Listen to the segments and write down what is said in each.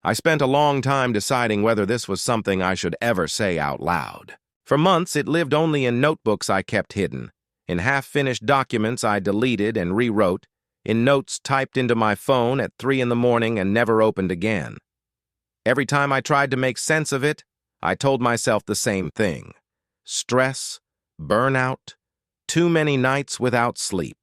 I spent a long time deciding whether this was something I should ever say out loud. For months, it lived only in notebooks I kept hidden, in half-finished documents I deleted and rewrote, in notes typed into my phone at 3 in the morning and never opened again. Every time I tried to make sense of it, I told myself the same thing. Stress, burnout, too many nights without sleep.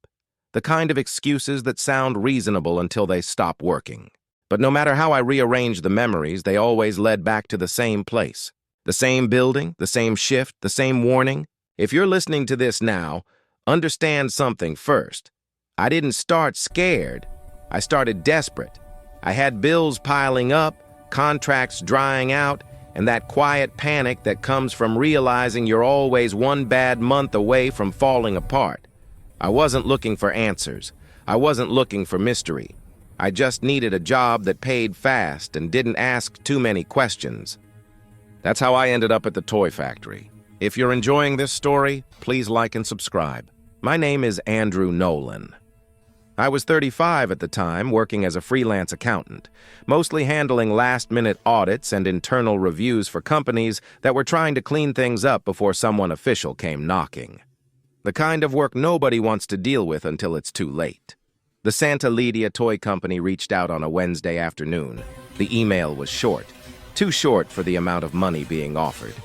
The kind of excuses that sound reasonable until they stop working. But no matter how I rearranged the memories, they always led back to the same place. The same building, the same shift, the same warning. If you're listening to this now, understand something first. I didn't start scared. I started desperate. I had bills piling up, contracts drying out, and that quiet panic that comes from realizing you're always one bad month away from falling apart. I wasn't looking for answers. I wasn't looking for mystery. I just needed a job that paid fast and didn't ask too many questions. That's how I ended up at the toy factory. If you're enjoying this story, please like and subscribe. My name is Andrew Nolan. I was 35 at the time, working as a freelance accountant, mostly handling last-minute audits and internal reviews for companies that were trying to clean things up before someone official came knocking. The kind of work nobody wants to deal with until it's too late. The Santa Lydia toy company reached out on a Wednesday afternoon. The email was short, too short for the amount of money being offered.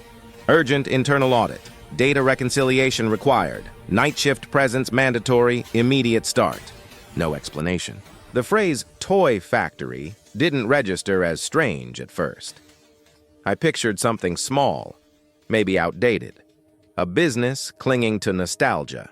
Urgent internal audit. Data reconciliation required. Night shift presence mandatory. Immediate start. No explanation. The phrase toy factory didn't register as strange at first. I pictured something small, maybe outdated. A business clinging to nostalgia.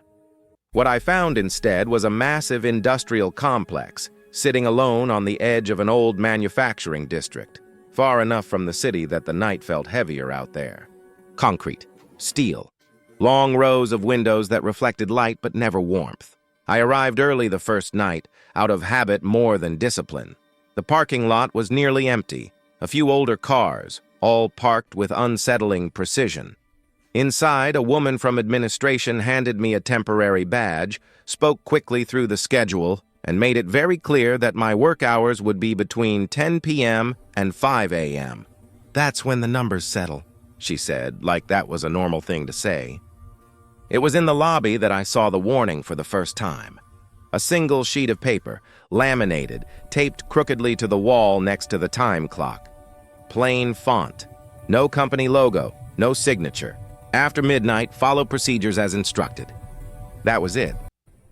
What I found instead was a massive industrial complex, sitting alone on the edge of an old manufacturing district, far enough from the city that the night felt heavier out there. Concrete, steel, long rows of windows that reflected light but never warmth. I arrived early the first night, out of habit more than discipline. The parking lot was nearly empty, a few older cars, all parked with unsettling precision. Inside, a woman from administration handed me a temporary badge, spoke quickly through the schedule, and made it very clear that my work hours would be between 10 p.m. and 5 a.m. "That's when the numbers settle," she said, like that was a normal thing to say. It was in the lobby that I saw the warning for the first time. A single sheet of paper, laminated, taped crookedly to the wall next to the time clock. Plain font. No company logo, no signature. After midnight, follow procedures as instructed. That was it.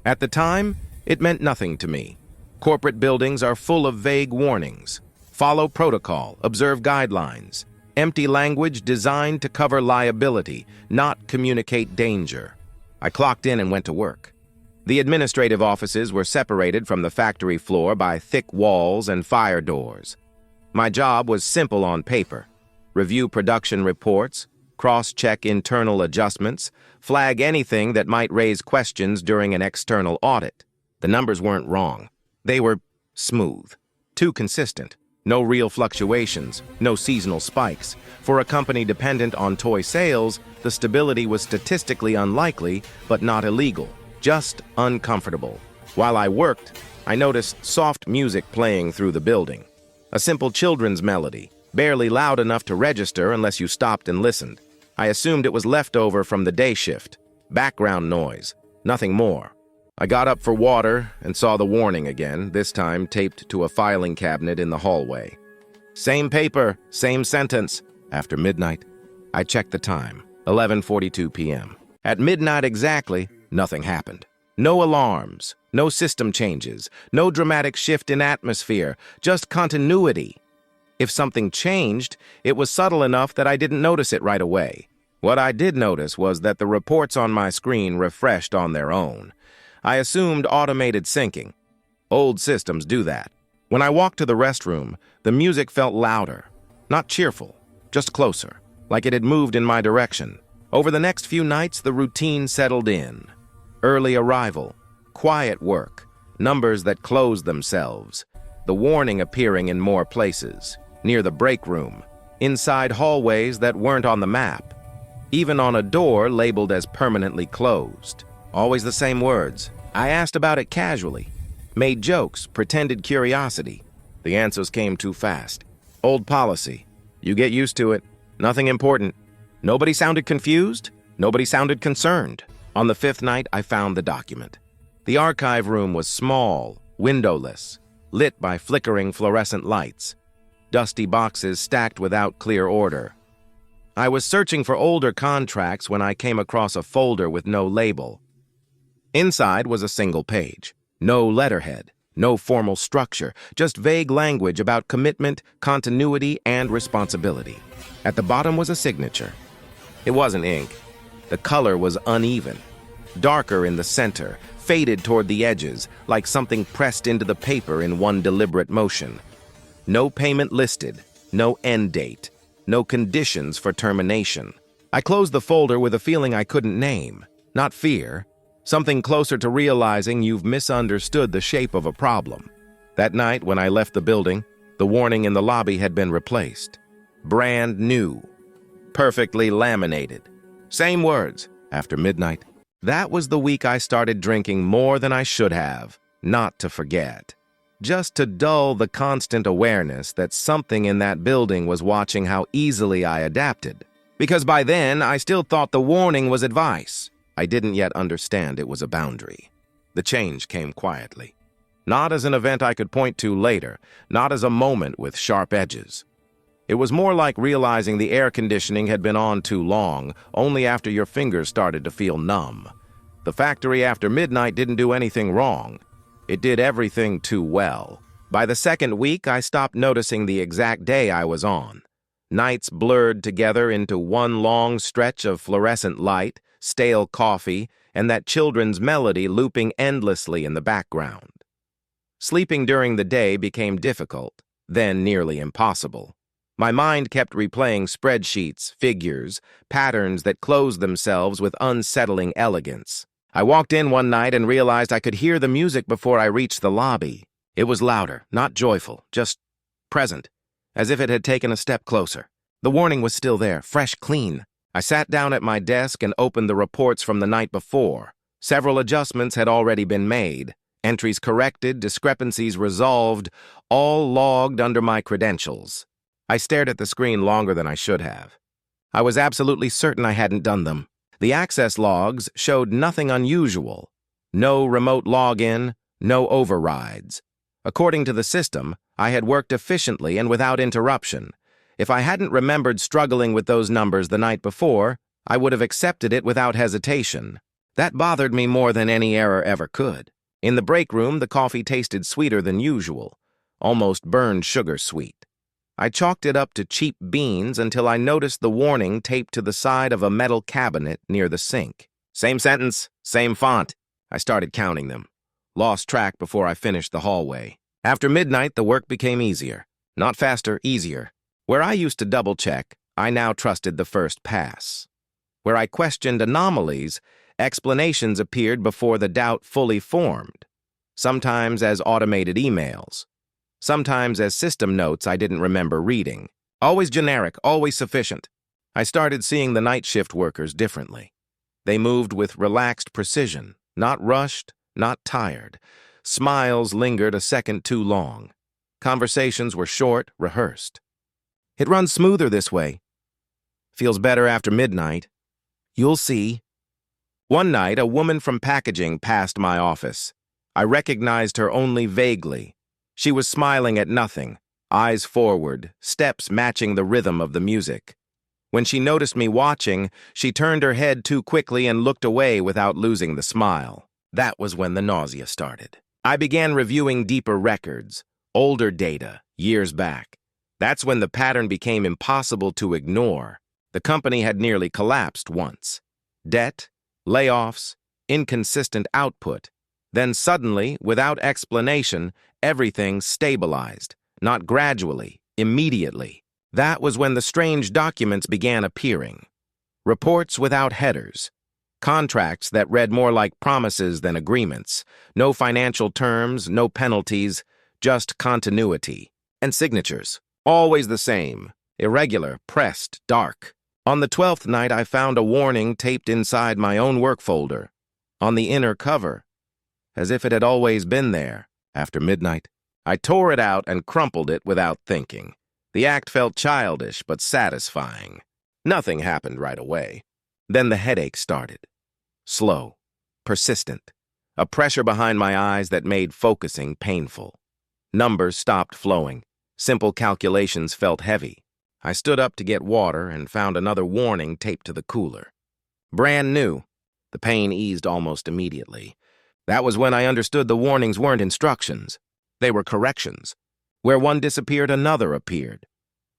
At the time, it meant nothing to me. Corporate buildings are full of vague warnings. Follow protocol, observe guidelines. Empty language designed to cover liability, not communicate danger. I clocked in and went to work. The administrative offices were separated from the factory floor by thick walls and fire doors. My job was simple on paper. Review production reports, cross-check internal adjustments, flag anything that might raise questions during an external audit. The numbers weren't wrong. They were smooth, too consistent. No real fluctuations, no seasonal spikes. For a company dependent on toy sales, the stability was statistically unlikely, but not illegal, just uncomfortable. While I worked, I noticed soft music playing through the building. A simple children's melody, barely loud enough to register unless you stopped and listened. I assumed it was leftover from the day shift. Background noise, nothing more. I got up for water and saw the warning again, this time taped to a filing cabinet in the hallway. Same paper, same sentence. After midnight, I checked the time, 11:42 p.m. At midnight exactly, nothing happened. No alarms, no system changes, no dramatic shift in atmosphere, just continuity. If something changed, it was subtle enough that I didn't notice it right away. What I did notice was that the reports on my screen refreshed on their own. I assumed automated syncing. Old systems do that. When I walked to the restroom, the music felt louder. Not cheerful, just closer, like it had moved in my direction. Over the next few nights, the routine settled in. Early arrival, quiet work, numbers that closed themselves, the warning appearing in more places, near the break room, inside hallways that weren't on the map, even on a door labeled as permanently closed. Always the same words. I asked about it casually, made jokes, pretended curiosity. The answers came too fast. Old policy. You get used to it. Nothing important. Nobody sounded confused. Nobody sounded concerned. On the fifth night, I found the document. The archive room was small, windowless, lit by flickering fluorescent lights. Dusty boxes stacked without clear order. I was searching for older contracts when I came across a folder with no label. Inside was a single page. No letterhead, no formal structure, just vague language about commitment, continuity, and responsibility. At the bottom was a signature. It wasn't ink. The color was uneven, darker in the center, faded toward the edges, like something pressed into the paper in one deliberate motion. No payment listed, no end date, no conditions for termination. I closed the folder with a feeling I couldn't name. Not fear, something closer to realizing you've misunderstood the shape of a problem. That night, when I left the building, the warning in the lobby had been replaced. Brand new. Perfectly laminated. Same words, after midnight. That was the week I started drinking more than I should have, not to forget. Just to dull the constant awareness that something in that building was watching how easily I adapted. Because by then, I still thought the warning was advice. I didn't yet understand it was a boundary. The change came quietly. Not as an event I could point to later, not as a moment with sharp edges. It was more like realizing the air conditioning had been on too long, only after your fingers started to feel numb. The factory after midnight didn't do anything wrong. It did everything too well. By the second week, I stopped noticing the exact day I was on. Nights blurred together into one long stretch of fluorescent light, stale coffee, and that children's melody looping endlessly in the background. Sleeping during the day became difficult, then nearly impossible. My mind kept replaying spreadsheets, figures, patterns that closed themselves with unsettling elegance. I walked in one night and realized I could hear the music before I reached the lobby. It was louder, not joyful, just present, as if it had taken a step closer. The warning was still there, fresh, clean. I sat down at my desk and opened the reports from the night before. Several adjustments had already been made, entries corrected, discrepancies resolved, all logged under my credentials. I stared at the screen longer than I should have. I was absolutely certain I hadn't done them. The access logs showed nothing unusual. No remote login, no overrides. According to the system, I had worked efficiently and without interruption. If I hadn't remembered struggling with those numbers the night before, I would have accepted it without hesitation. That bothered me more than any error ever could. In the break room, the coffee tasted sweeter than usual, almost burned sugar sweet. I chalked it up to cheap beans until I noticed the warning taped to the side of a metal cabinet near the sink. Same sentence, same font. I started counting them. Lost track before I finished the hallway. After midnight, the work became easier. Not faster, easier. Where I used to double-check, I now trusted the first pass. Where I questioned anomalies, explanations appeared before the doubt fully formed, sometimes as automated emails, sometimes as system notes I didn't remember reading. Always generic, always sufficient. I started seeing the night shift workers differently. They moved with relaxed precision, not rushed, not tired. Smiles lingered a second too long. Conversations were short, rehearsed. It runs smoother this way. Feels better after midnight. You'll see. One night, a woman from packaging passed my office. I recognized her only vaguely. She was smiling at nothing, eyes forward, steps matching the rhythm of the music. When she noticed me watching, she turned her head too quickly and looked away without losing the smile. That was when the nausea started. I began reviewing deeper records, older data, years back. That's when the pattern became impossible to ignore. The company had nearly collapsed once. Debt, layoffs, inconsistent output. Then suddenly, without explanation, everything stabilized, not gradually, immediately. That was when the strange documents began appearing. Reports without headers. Contracts that read more like promises than agreements. No financial terms, no penalties, just continuity. And signatures. Always the same. Irregular, pressed, dark. On the 12th night, I found a warning taped inside my own work folder. On the inner cover. As if it had always been there. After midnight, I tore it out and crumpled it without thinking. The act felt childish but satisfying. Nothing happened right away. Then the headache started. Slow, persistent. A pressure behind my eyes that made focusing painful. Numbers stopped flowing. Simple calculations felt heavy. I stood up to get water and found another warning taped to the cooler. Brand new. The pain eased almost immediately. That was when I understood the warnings weren't instructions. They were corrections. Where one disappeared, another appeared.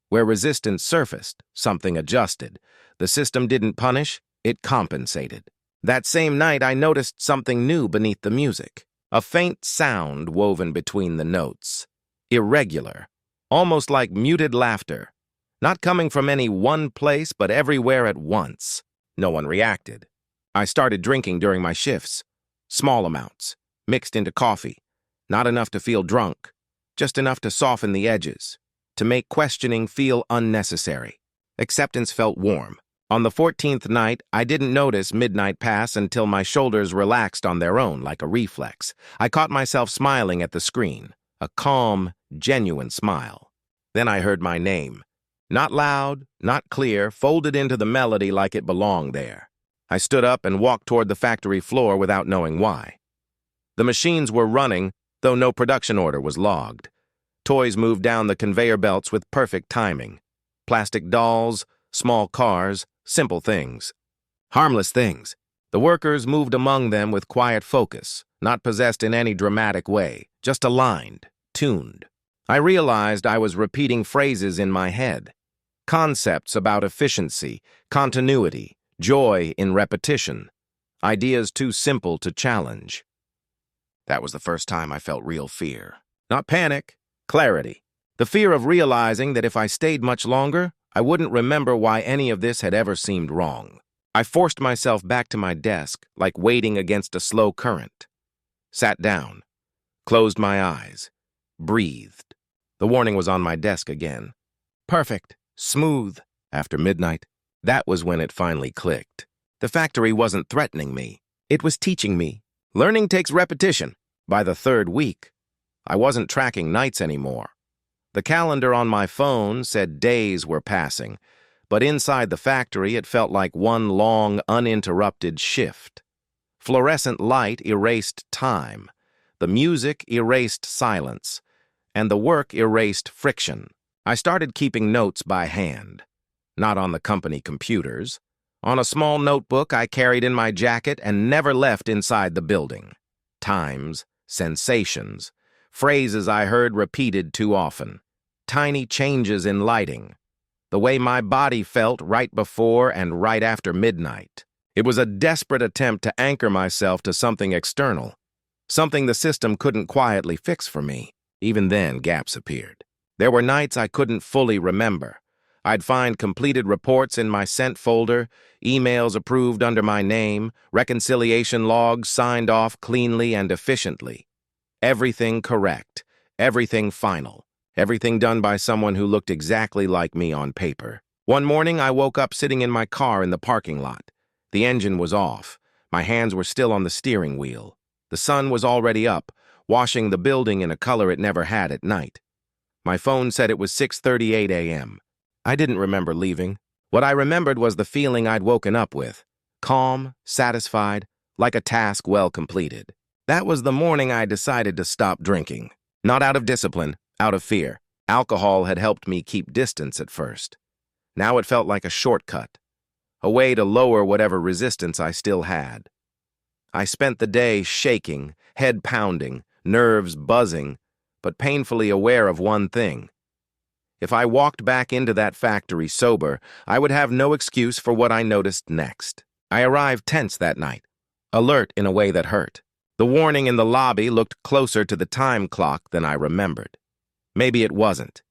Where resistance surfaced, something adjusted. The system didn't punish, it compensated. That same night, I noticed something new beneath the music. A faint sound woven between the notes. Irregular, almost like muted laughter. Not coming from any one place, but everywhere at once. No one reacted. I started drinking during my shifts. Small amounts, mixed into coffee. Not enough to feel drunk, just enough to soften the edges, to make questioning feel unnecessary. Acceptance felt warm. On the 14th night, I didn't notice midnight pass until my shoulders relaxed on their own like a reflex. I caught myself smiling at the screen, a calm, genuine smile. Then I heard my name. Not loud, not clear, folded into the melody like it belonged there. I stood up and walked toward the factory floor without knowing why. The machines were running, though no production order was logged. Toys moved down the conveyor belts with perfect timing. Plastic dolls, small cars, simple things. Harmless things. The workers moved among them with quiet focus, not possessed in any dramatic way, just aligned, tuned. I realized I was repeating phrases in my head. Concepts about efficiency, continuity, joy in repetition. Ideas too simple to challenge. That was the first time I felt real fear. Not panic, clarity. The fear of realizing that if I stayed much longer, I wouldn't remember why any of this had ever seemed wrong. I forced myself back to my desk, like wading against a slow current. Sat down, closed my eyes, breathed. The warning was on my desk again. Perfect, smooth, after midnight. That was when it finally clicked. The factory wasn't threatening me. It was teaching me. Learning takes repetition. By the third week, I wasn't tracking nights anymore. The calendar on my phone said days were passing, but inside the factory it felt like one long, uninterrupted shift. Fluorescent light erased time. The music erased silence. And the work erased friction. I started keeping notes by hand. Not on the company computers. On a small notebook I carried in my jacket and never left inside the building. Times, sensations, phrases I heard repeated too often. Tiny changes in lighting. The way my body felt right before and right after midnight. It was a desperate attempt to anchor myself to something external. Something the system couldn't quietly fix for me. Even then, gaps appeared. There were nights I couldn't fully remember. I'd find completed reports in my sent folder, emails approved under my name, reconciliation logs signed off cleanly and efficiently. Everything correct, everything final, everything done by someone who looked exactly like me on paper. One morning, I woke up sitting in my car in the parking lot. The engine was off. My hands were still on the steering wheel. The sun was already up, washing the building in a color it never had at night. My phone said it was 6:38 a.m. I didn't remember leaving. What I remembered was the feeling I'd woken up with. Calm, satisfied, like a task well completed. That was the morning I decided to stop drinking. Not out of discipline, out of fear. Alcohol had helped me keep distance at first. Now it felt like a shortcut. A way to lower whatever resistance I still had. I spent the day shaking, head pounding, nerves buzzing, but painfully aware of one thing. If I walked back into that factory sober, I would have no excuse for what I noticed next. I arrived tense that night, alert in a way that hurt. The warning in the lobby looked closer to the time clock than I remembered. Maybe it wasn't.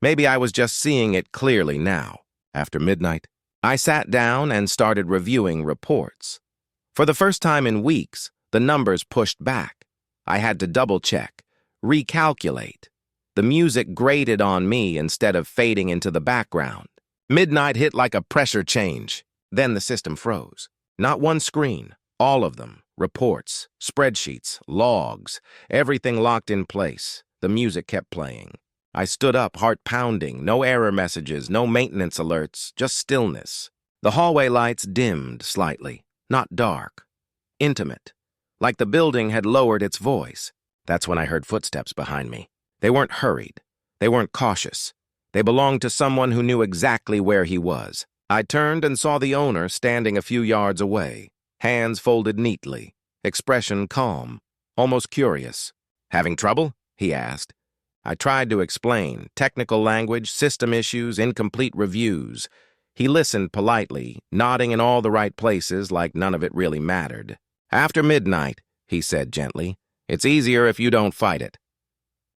Maybe I was just seeing it clearly now. After midnight, I sat down and started reviewing reports. For the first time in weeks, the numbers pushed back. I had to double-check, recalculate. The music grated on me instead of fading into the background. Midnight hit like a pressure change. Then the system froze. Not one screen, all of them. Reports, spreadsheets, logs, everything locked in place. The music kept playing. I stood up, heart pounding, no error messages, no maintenance alerts, just stillness. The hallway lights dimmed slightly, not dark, intimate, like the building had lowered its voice. That's when I heard footsteps behind me. They weren't hurried. They weren't cautious. They belonged to someone who knew exactly where he was. I turned and saw the owner standing a few yards away, hands folded neatly, expression calm, almost curious. "Having trouble?" he asked. I tried to explain, technical language, system issues, incomplete reviews. He listened politely, nodding in all the right places like none of it really mattered. "After midnight," he said gently. "It's easier if you don't fight it."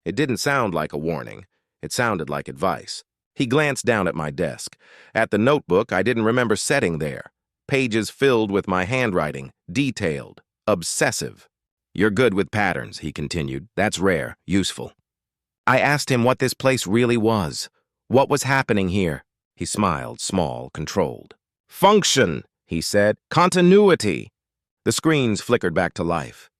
It didn't sound like a warning. It sounded like advice. He glanced down at my desk. At the notebook I didn't remember setting there. Pages filled with my handwriting, detailed, obsessive. "You're good with patterns," he continued. "That's rare, useful." I asked him what this place really was. What was happening here? He smiled, small, controlled. "Function," he said. "Continuity." The screens flickered back to life.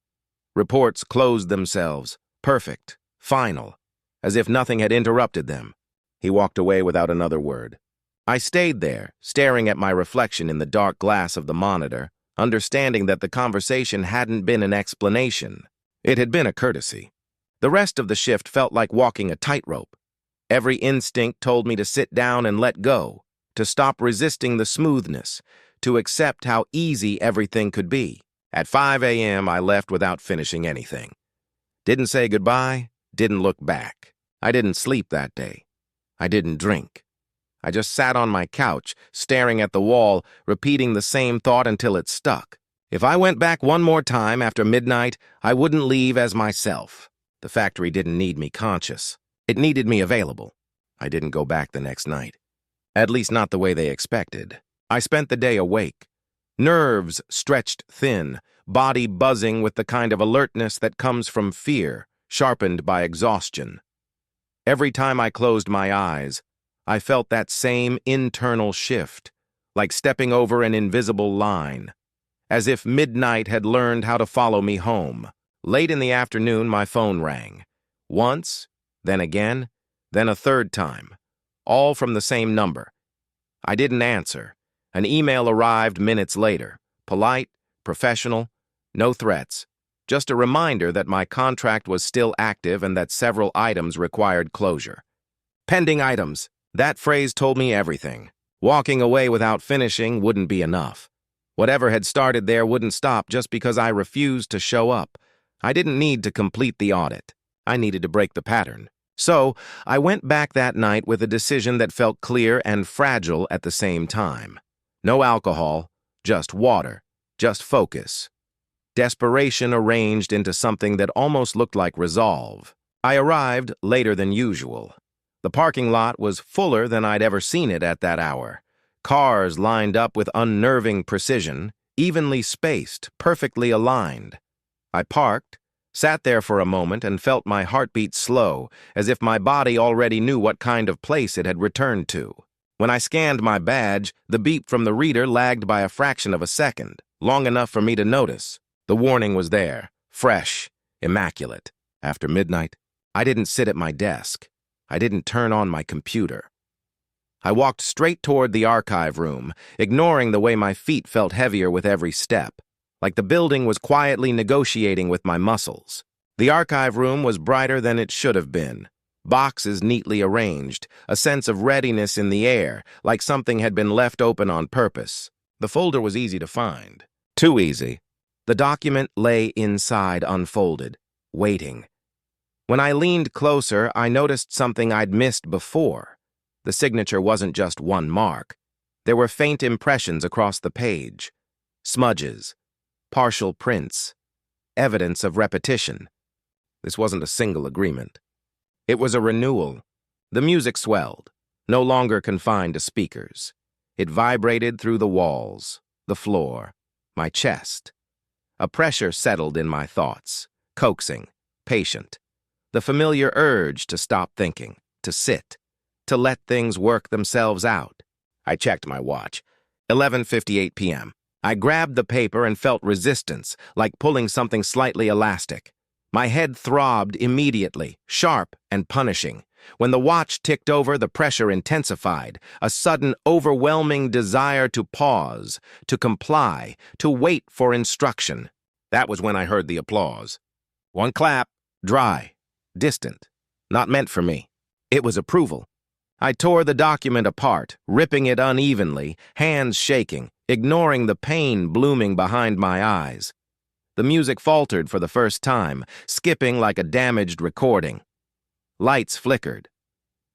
Reports closed themselves, perfect, final, as if nothing had interrupted them. He walked away without another word. I stayed there, staring at my reflection in the dark glass of the monitor, understanding that the conversation hadn't been an explanation. It had been a courtesy. The rest of the shift felt like walking a tightrope. Every instinct told me to sit down and let go, to stop resisting the smoothness, to accept how easy everything could be. At 5 a.m., I left without finishing anything. Didn't say goodbye, didn't look back. I didn't sleep that day. I didn't drink. I just sat on my couch, staring at the wall, repeating the same thought until it stuck. If I went back one more time after midnight, I wouldn't leave as myself. The factory didn't need me conscious. It needed me available. I didn't go back the next night. At least not the way they expected. I spent the day awake. Nerves stretched thin, body buzzing with the kind of alertness that comes from fear, sharpened by exhaustion. Every time I closed my eyes, I felt that same internal shift, like stepping over an invisible line, as if midnight had learned how to follow me home. Late in the afternoon, my phone rang. Once, then again, then a third time, all from the same number. I didn't answer. An email arrived minutes later, polite, professional, no threats, just a reminder that my contract was still active and that several items required closure. Pending items. That phrase told me everything. Walking away without finishing wouldn't be enough. Whatever had started there wouldn't stop just because I refused to show up. I didn't need to complete the audit. I needed to break the pattern. So, I went back that night with a decision that felt clear and fragile at the same time. No alcohol, just water, just focus. Desperation arranged into something that almost looked like resolve. I arrived later than usual. The parking lot was fuller than I'd ever seen it at that hour. Cars lined up with unnerving precision, evenly spaced, perfectly aligned. I parked, sat there for a moment, and felt my heartbeat slow, as if my body already knew what kind of place it had returned to. When I scanned my badge, the beep from the reader lagged by a fraction of a second, long enough for me to notice. The warning was there, fresh, immaculate. After midnight, I didn't sit at my desk. I didn't turn on my computer. I walked straight toward the archive room, ignoring the way my feet felt heavier with every step, like the building was quietly negotiating with my muscles. The archive room was brighter than it should have been. Boxes neatly arranged, a sense of readiness in the air, like something had been left open on purpose. The folder was easy to find. Too easy. The document lay inside unfolded, waiting. When I leaned closer, I noticed something I'd missed before. The signature wasn't just one mark. There were faint impressions across the page. Smudges, partial prints, evidence of repetition. This wasn't a single agreement. It was a renewal. The music swelled, no longer confined to speakers. It vibrated through the walls, the floor, my chest. A pressure settled in my thoughts, coaxing, patient. The familiar urge to stop thinking, to sit, to let things work themselves out. I checked my watch. 11:58 p.m. I grabbed the paper and felt resistance, like pulling something slightly elastic. My head throbbed immediately, sharp and punishing. When the watch ticked over, the pressure intensified, a sudden, overwhelming desire to pause, to comply, to wait for instruction. That was when I heard the applause. One clap, dry, distant, not meant for me. It was approval. I tore the document apart, ripping it unevenly, hands shaking, ignoring the pain blooming behind my eyes. The music faltered for the first time, skipping like a damaged recording. Lights flickered.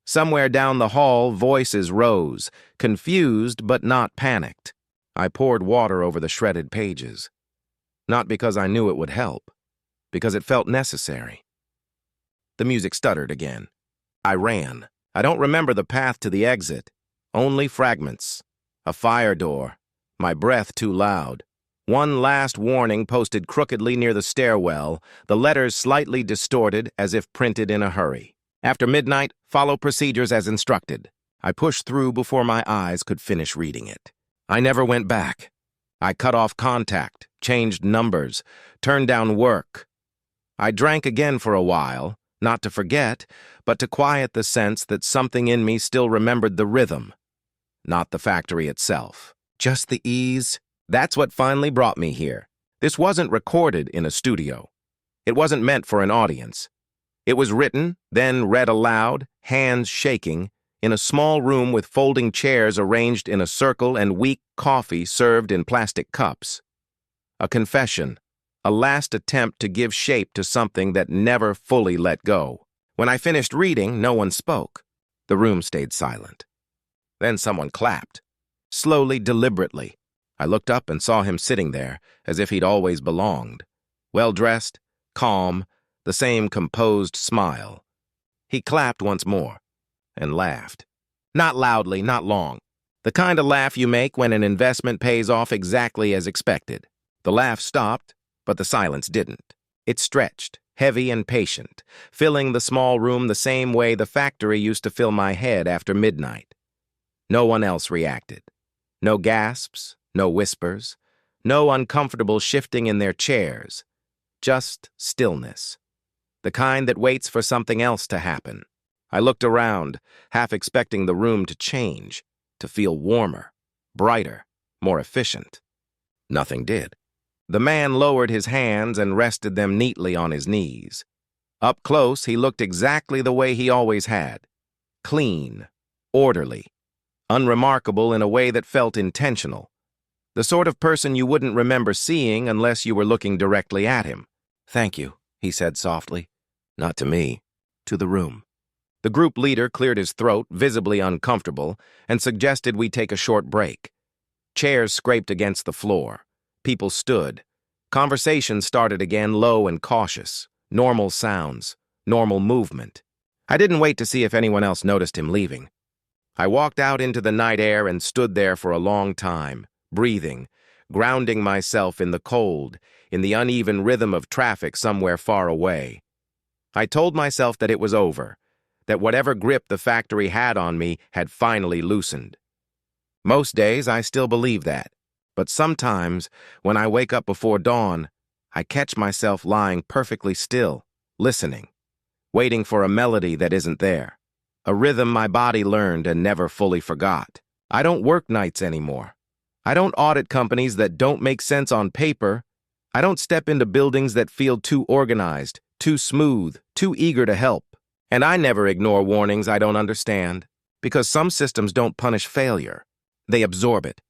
Somewhere down the hall, voices rose, confused but not panicked. I poured water over the shredded pages. Not because I knew it would help, because it felt necessary. The music stuttered again. I ran. I don't remember the path to the exit. Only fragments. A fire door. My breath too loud. One last warning posted crookedly near the stairwell, the letters slightly distorted as if printed in a hurry. After midnight, follow procedures as instructed. I pushed through before my eyes could finish reading it. I never went back. I cut off contact, changed numbers, turned down work. I drank again for a while, not to forget, but to quiet the sense that something in me still remembered the rhythm. Not the factory itself. Just the ease. That's what finally brought me here. This wasn't recorded in a studio. It wasn't meant for an audience. It was written, then read aloud, hands shaking, in a small room with folding chairs arranged in a circle and weak coffee served in plastic cups. A confession, a last attempt to give shape to something that never fully let go. When I finished reading, no one spoke. The room stayed silent. Then someone clapped. Slowly, deliberately. I looked up and saw him sitting there, as if he'd always belonged. Well-dressed, calm, the same composed smile. He clapped once more, and laughed. Not loudly, not long. The kind of laugh you make when an investment pays off exactly as expected. The laugh stopped, but the silence didn't. It stretched, heavy and patient, filling the small room the same way the factory used to fill my head after midnight. No one else reacted. No gasps, no whispers, no uncomfortable shifting in their chairs. Just stillness. The kind that waits for something else to happen. I looked around, half expecting the room to change, to feel warmer, brighter, more efficient. Nothing did. The man lowered his hands and rested them neatly on his knees. Up close, he looked exactly the way he always had. Clean, orderly, unremarkable in a way that felt intentional. The sort of person you wouldn't remember seeing unless you were looking directly at him. "Thank you," he said softly. Not to me, to the room. The group leader cleared his throat, visibly uncomfortable, and suggested we take a short break. Chairs scraped against the floor. People stood. Conversation started again, low and cautious. Normal sounds, normal movement. I didn't wait to see if anyone else noticed him leaving. I walked out into the night air and stood there for a long time, breathing, grounding myself in the cold, in the uneven rhythm of traffic somewhere far away. I told myself that it was over, that whatever grip the factory had on me had finally loosened. Most days I still believe that, but sometimes, when I wake up before dawn, I catch myself lying perfectly still, listening, waiting for a melody that isn't there, a rhythm my body learned and never fully forgot. I don't work nights anymore. I don't audit companies that don't make sense on paper. I don't step into buildings that feel too organized, too smooth, too eager to help. And I never ignore warnings I don't understand, because some systems don't punish failure. They absorb it.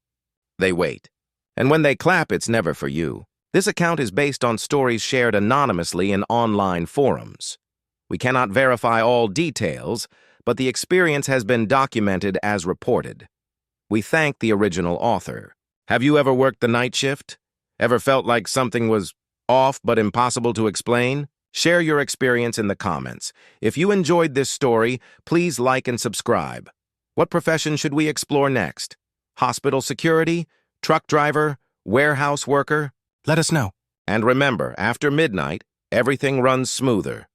They wait. And when they clap, it's never for you. This account is based on stories shared anonymously in online forums. We cannot verify all details, but the experience has been documented as reported. We thank the original author. Have you ever worked the night shift? Ever felt like something was off but impossible to explain? Share your experience in the comments. If you enjoyed this story, please like and subscribe. What profession should we explore next? Hospital security? Truck driver? Warehouse worker? Let us know. And remember, after midnight, everything runs smoother.